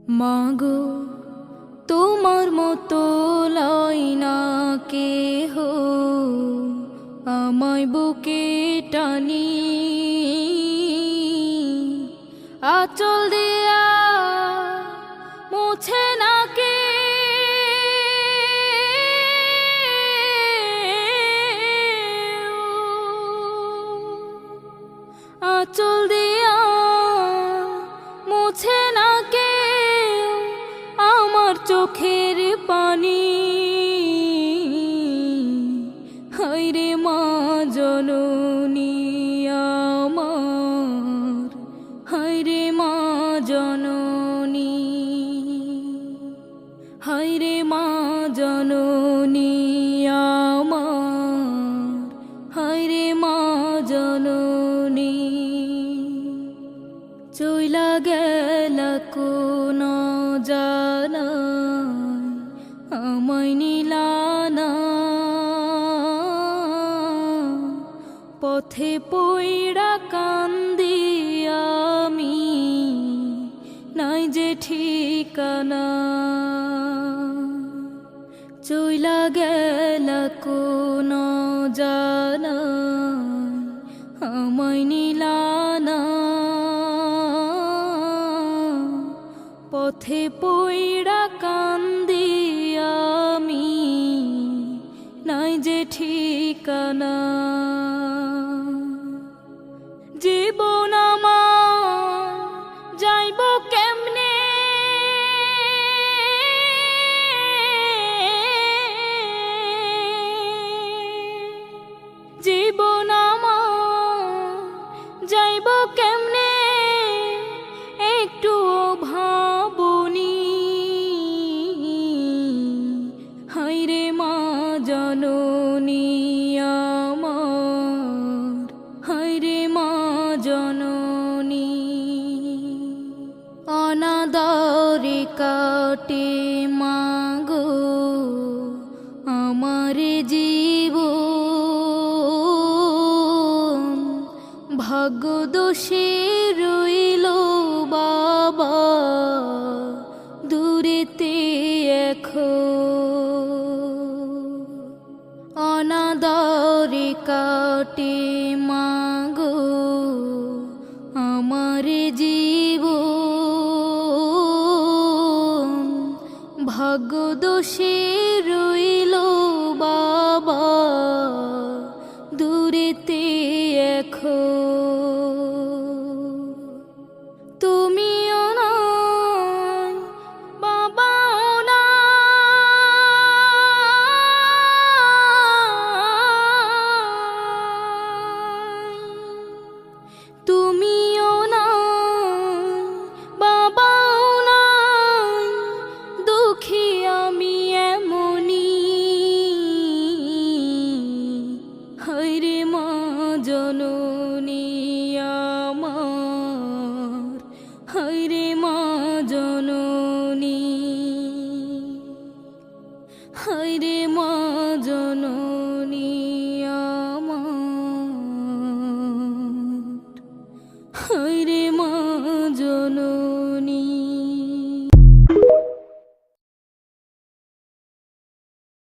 মাগো তোমার মতো লয় না কেহ আমায় বুকে টানি, আঁচল দিয়া মুছে না কে আঁচল দিয়া মুছে না কে আমার চোখের পানি। হায়রে মা জননী আমার, হায়রে মা জননী, হায়রে মা জননী আমার, হায়রে মা জননী। চইলা গেলা কোন জানায় আমায় নিলানা, পথে পইড়া কান্দি আমি, নাই যে ঠিকানা। চইলা গেলা কোন জানায় আমায় নিলানা, পথে পইড়া কান্দি আমি, নাই যে ঠিকানা। জীবন আমার যাইব কেমনে, জীবন আমার যাইব কেমনে একটু ভাবনি। হায়রে মা জননী আমার, হায়রে মা জননী। অনাদরে কাটে মাগো আমার জীবন, ভাগ্য দোষে রইল বাবা দূরেতে এখন। অনাদরে কাটে মাগো আমার জীবন, ভাগ্য দোষে রইল বাবা দূরেতে এখন। তুমিও নাই বাবাও নাই, তুমিও নাই বাবাও নাই, দুঃখী আমি এমনি। হায়রে মা জননী